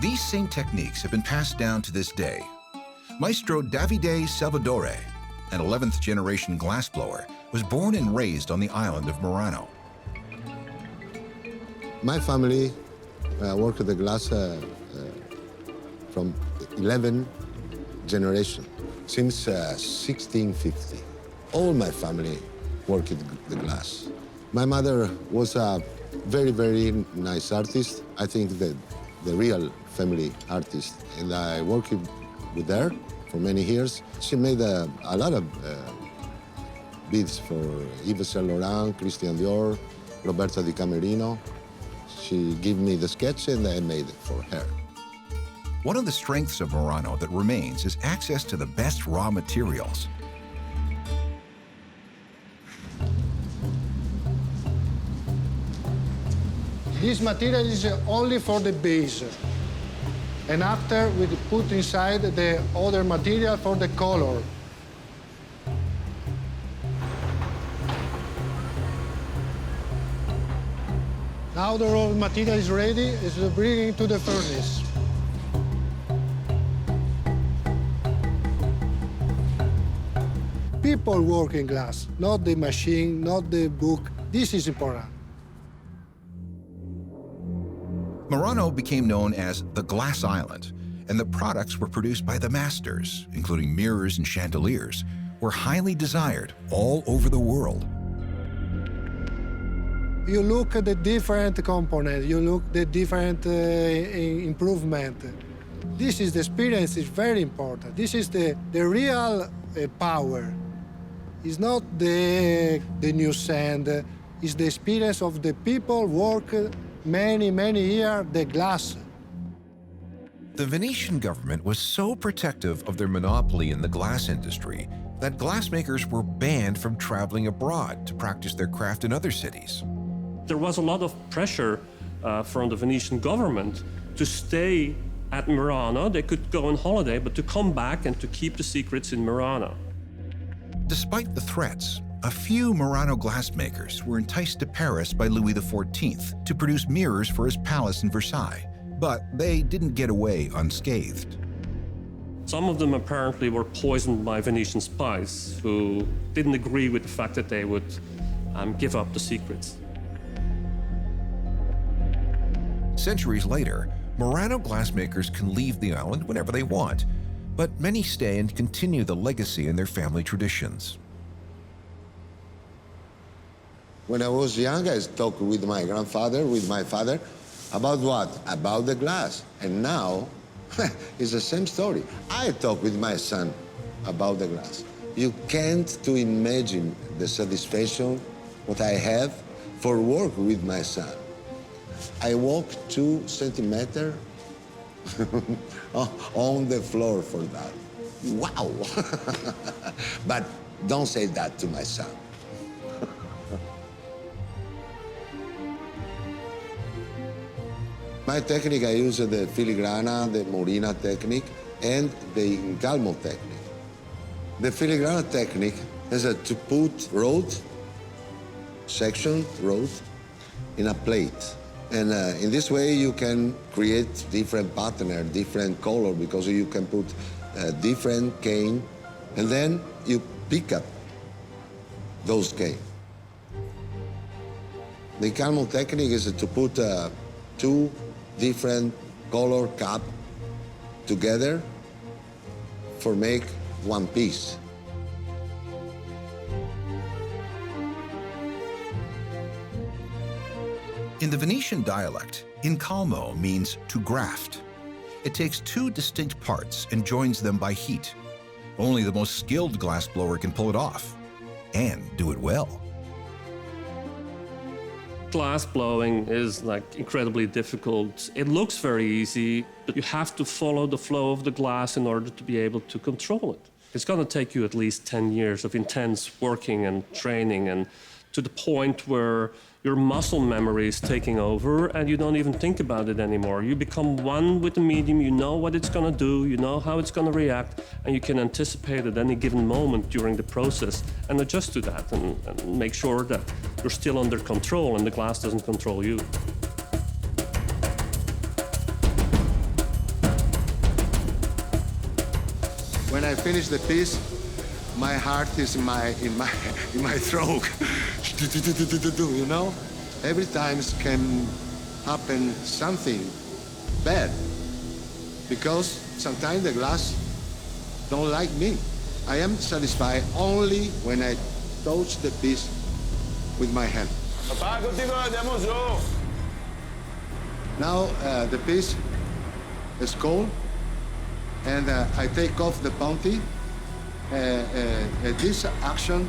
These same techniques have been passed down to this day. Maestro Davide Salvadore, an 11th generation glassblower, was born and raised on the island of Murano. My family worked at the glass from 11 generation, since 1650. All my family worked the glass. My mother was a very, very nice artist. I think that the real family artist, and I worked with her for many years. She made a lot of beads for Yves Saint Laurent, Christian Dior, Roberta Di Camerino. She gave me the sketch and I made it for her. One of the strengths of Murano that remains is access to the best raw materials. This material is only for the base. And after we put inside the other material for the color. Now the raw material is ready, it's bringing to the furnace. People work in glass, not the machine, not the book. This is important. Murano became known as the Glass Island, and the products were produced by the masters, including mirrors and chandeliers, were highly desired all over the world. You look at the different components, you look at the different improvement. This is the experience, is very important. This is the real power. It's not the new sand, it's the experience of the people work many, many years, the glass. The Venetian government was so protective of their monopoly in the glass industry that glassmakers were banned from traveling abroad to practice their craft in other cities. There was a lot of pressure from the Venetian government to stay at Murano. They could go on holiday, but to come back and to keep the secrets in Murano. Despite the threats, a few Murano glassmakers were enticed to Paris by Louis XIV to produce mirrors for his palace in Versailles, but they didn't get away unscathed. Some of them apparently were poisoned by Venetian spies who didn't agree with the fact that they would give up the secrets. Centuries later, Murano glassmakers can leave the island whenever they want, but many stay and continue the legacy in their family traditions. When I was young, I talked with my grandfather, with my father, about what? About the glass. And now, it's the same story. I talk with my son about the glass. You can't to imagine the satisfaction what I have for work with my son. I walk 2 centimeters on the floor for that. Wow! But don't say that to my son. My technique, I use the filigrana, the morina technique, and the incalmo technique. The filigrana technique is to put section rod, in a plate. And in this way, you can create different pattern, different color, because you can put different cane, and then you pick up those cane. The incalmo technique is to put 2 different color cap together for make one piece. In the Venetian dialect, incalmo means to graft. It takes 2 distinct parts and joins them by heat. Only the most skilled glassblower can pull it off, and do it well. Glass blowing is incredibly difficult. It looks very easy, but you have to follow the flow of the glass in order to be able to control it. It's going to take you at least 10 years of intense working and training, and to the point where your muscle memory is taking over and you don't even think about it anymore. You become one with the medium, you know what it's going to do, you know how it's going to react, and you can anticipate at any given moment during the process and adjust to that and make sure that you're still under control and the glass doesn't control you. When I finish the piece, my heart is in my throat. You know? Every time can happen something bad. Because sometimes the glass don't like me. I am satisfied only when I touch the piece with my hand. Papà, contigo andiamo giù. Now the piece is cold, and I take off the bounty. This action,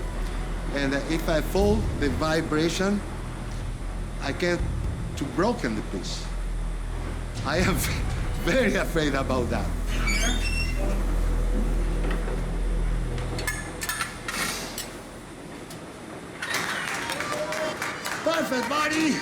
and if I fall, the vibration, I can to broken the piece. I am very afraid about that. Perfect, buddy.